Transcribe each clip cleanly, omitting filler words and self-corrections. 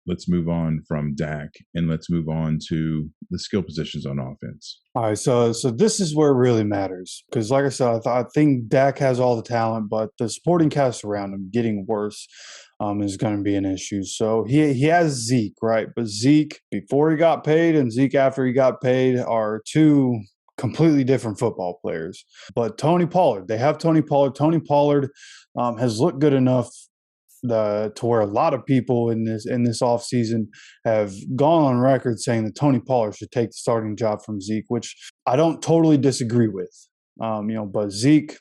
let's move on from Dak and let's move on to the skill positions on offense. All right, so this is where it really matters because, like I said, I think Dak has all the talent, but the supporting cast around him getting worse is going to be an issue. So he has Zeke, right? But Zeke before he got paid and Zeke after he got paid are two completely different football players. But Tony Pollard, they have Tony Pollard. Tony Pollard has looked good enough to where a lot of people in this offseason have gone on record saying that Tony Pollard should take the starting job from Zeke, which I don't totally disagree with. But Zeke,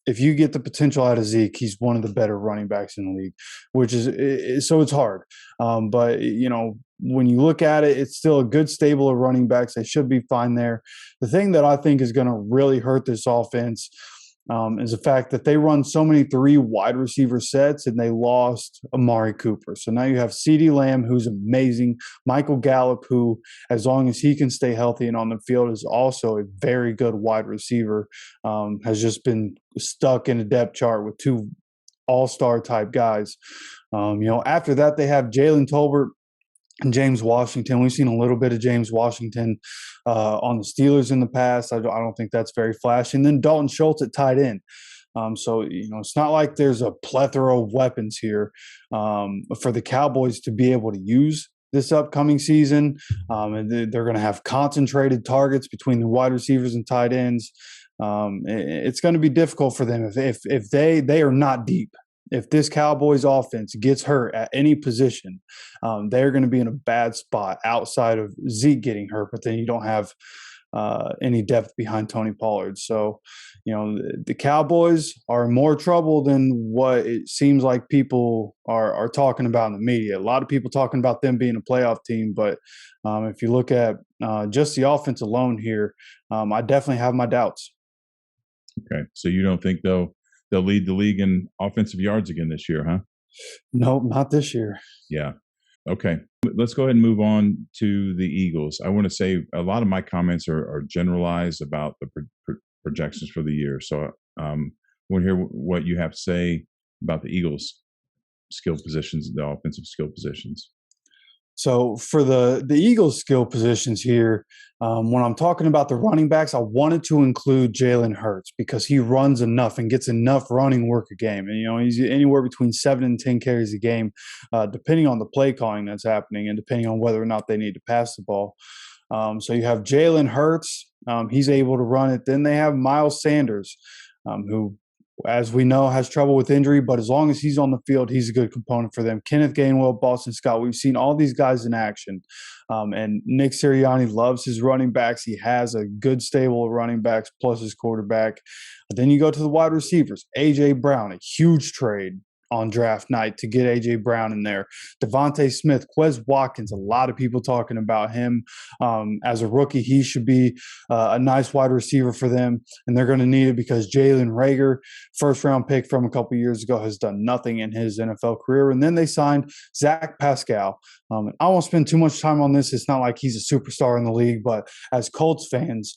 if you get the potential out of Zeke, he's one of the better running backs in the league, which is so it's hard. But when you look at it, it's still a good stable of running backs. They should be fine there. The thing that I think is going to really hurt this offense is the fact that they run so many three wide receiver sets and they lost Amari Cooper. So now you have CeeDee Lamb, who's amazing, Michael Gallup, who, as long as he can stay healthy and on the field, is also a very good wide receiver, has just been stuck in a depth chart with two all-star type guys. After that, they have Jalen Tolbert and James Washington. We've seen a little bit of James Washington on the Steelers in the past. I don't think that's very flashy. And then Dalton Schultz at tight end. So it's not like there's a plethora of weapons here for the Cowboys to be able to use this upcoming season. And they're going to have concentrated targets between the wide receivers and tight ends. It's going to be difficult for them if they are not deep. If this Cowboys offense gets hurt at any position, they're going to be in a bad spot outside of Zeke getting hurt, but then you don't have any depth behind Tony Pollard. So, the Cowboys are in more trouble than what it seems like people are talking about in the media. A lot of people talking about them being a playoff team, but if you look at just the offense alone here, I definitely have my doubts. Okay, so you don't think they'll lead the league in offensive yards again this year, huh? Nope, not this year. Yeah. Okay. Let's go ahead and move on to the Eagles. I want to say a lot of my comments are generalized about the projections for the year. So I want to hear what you have to say about the Eagles' skill positions, the offensive skill positions. So for the Eagles' skill positions here, when I'm talking about the running backs, I wanted to include Jalen Hurts because he runs enough and gets enough running work a game. And, he's anywhere between 7 and 10 carries a game, depending on the play calling that's happening and depending on whether or not they need to pass the ball. So you have Jalen Hurts. He's able to run it. Then they have Miles Sanders, who, as we know, has trouble with injury, but as long as he's on the field, he's a good component for them. Kenneth Gainwell, Boston Scott, we've seen all these guys in action. And Nick Sirianni loves his running backs. He has a good stable of running backs plus his quarterback. Then you go to the wide receivers. A.J. Brown, a huge trade on draft night to get A.J. Brown in there. Devontae Smith, Quez Watkins, a lot of people talking about him. As a rookie, he should be a nice wide receiver for them, and they're going to need it because Jalen Reagor, first-round pick from a couple years ago, has done nothing in his NFL career. And then they signed Zach Pascal. I won't spend too much time on this. It's not like he's a superstar in the league, but as Colts fans,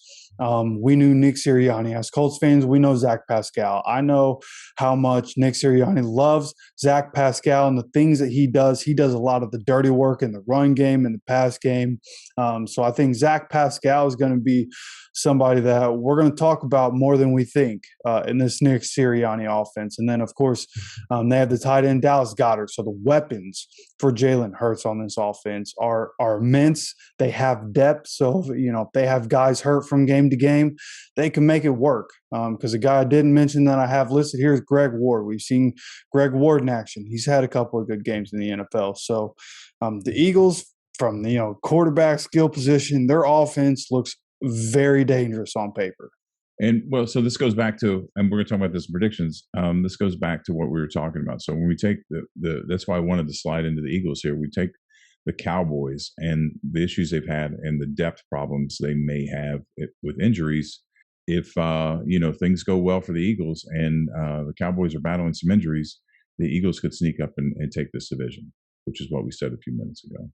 we knew Nick Sirianni. As Colts fans, we know Zach Pascal. I know how much Nick Sirianni loves Zach Pascal and the things that he does. He does a lot of the dirty work in the run game and the pass game. So I think Zach Pascal is going to be somebody that we're going to talk about more than we think in this Nick Sirianni offense. And then, of course, they have the tight end Dallas Goedert. So the weapons for Jalen Hurts on this offense are immense. They have depth. So, if they have guys hurt from game to game, they can make it work. Because a guy I didn't mention that I have listed here is Greg Ward. We've seen Greg Ward in action. He's had a couple of good games in the NFL. So the Eagles, from the quarterback skill position, their offense looks very dangerous on paper. And well, so this goes back to, and we're going to talk about this in predictions. This goes back to what we were talking about. So when we take that's why I wanted to slide into the Eagles here. We take the Cowboys and the issues they've had and the depth problems they may have with injuries. If things go well for the Eagles and the Cowboys are battling some injuries, the Eagles could sneak up and take this division, which is what we said a few minutes ago.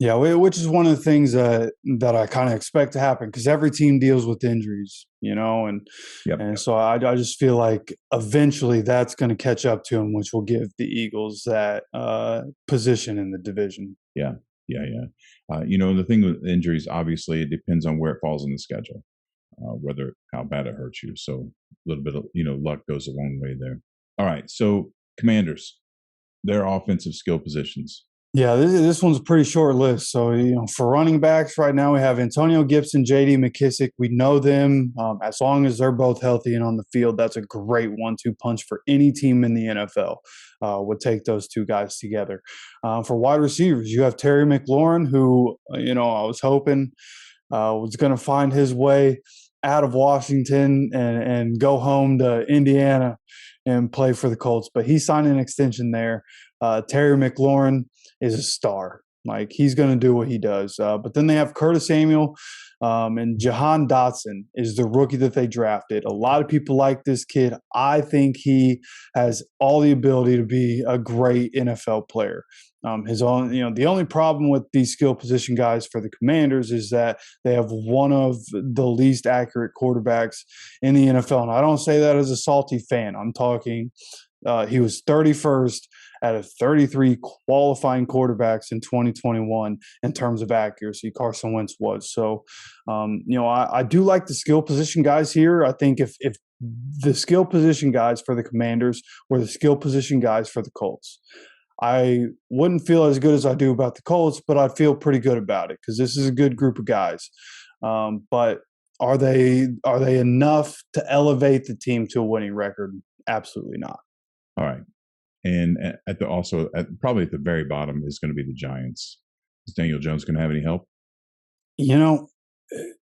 Yeah, which is one of the things that I kind of expect to happen because every team deals with injuries, and Yep. and so I just feel like eventually that's going to catch up to them, which will give the Eagles that position in the division. Yeah. Yeah. Yeah. The thing with injuries, obviously, it depends on where it falls in the schedule, whether how bad it hurts you. So a little bit of luck goes a long way there. All right. So Commanders, their offensive skill positions. Yeah, this one's a pretty short list. So, for running backs right now, we have Antonio Gibson, J.D. McKissick. We know them as long as they're both healthy and on the field. That's a great 1-2 punch for any team in the NFL. Would take those two guys together. For wide receivers, you have Terry McLaurin, who I was hoping was going to find his way out of Washington and go home to Indiana and play for the Colts. But he signed an extension there. Terry McLaurin is a star. Like he's going to do what he does. But then they have Curtis Samuel and Jahan Dotson is the rookie that they drafted. A lot of people like this kid. I think he has all the ability to be a great NFL player. The only problem with these skill position guys for the Commanders is that they have one of the least accurate quarterbacks in the NFL. And I don't say that as a salty fan. I'm talking he was 31st out of 33 qualifying quarterbacks in 2021 in terms of accuracy. Carson Wentz was. So, I do like the skill position guys here. I think if the skill position guys for the Commanders were the skill position guys for the Colts, I wouldn't feel as good as I do about the Colts, but I'd feel pretty good about it because this is a good group of guys. But are they enough to elevate the team to a winning record? Absolutely not. All right. And probably at the very bottom is going to be the Giants. Is Daniel Jones going to have any help? You know,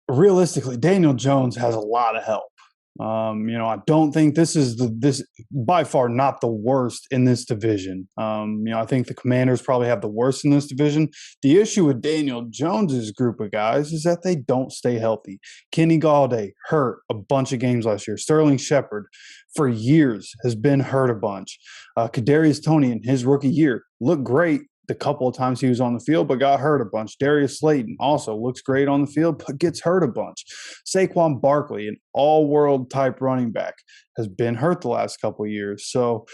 Realistically, Daniel Jones has a lot of help. I don't think this by far not the worst in this division. I think the Commanders probably have the worst in this division. The issue with Daniel Jones's group of guys is that they don't stay healthy. Kenny Galladay hurt a bunch of games last year. Sterling Shepard for years has been hurt a bunch. Kadarius Toney in his rookie year looked great the couple of times he was on the field, but got hurt a bunch. Darius Slayton also looks great on the field, but gets hurt a bunch. Saquon Barkley, an all-world type running back, has been hurt the last couple of years. So,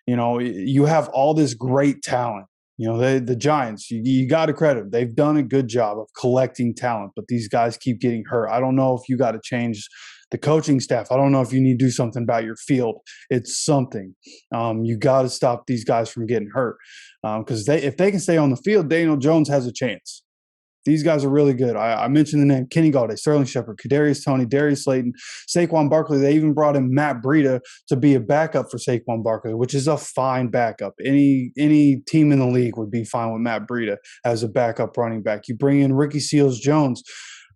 you have all this great talent. The Giants, you got to credit them. They've done a good job of collecting talent, but these guys keep getting hurt. I don't know if you got to change the coaching staff. I don't know if you need to do something about your field. It's something. You got to stop these guys from getting hurt because if they can stay on the field, Daniel Jones has a chance. These guys are really good. I mentioned the name Kenny Galladay, Sterling Shepard, Kadarius Toney, Darius Slayton, Saquon Barkley. They even brought in Matt Breida to be a backup for Saquon Barkley, which is a fine backup. Any team in the league would be fine with Matt Breida as a backup running back. You bring in Ricky Seals-Jones,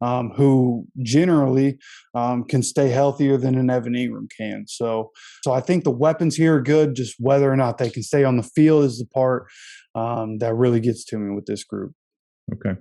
who generally can stay healthier than an Evan Ingram can. So I think the weapons here are good. Just whether or not they can stay on the field is the part that really gets to me with this group. Okay.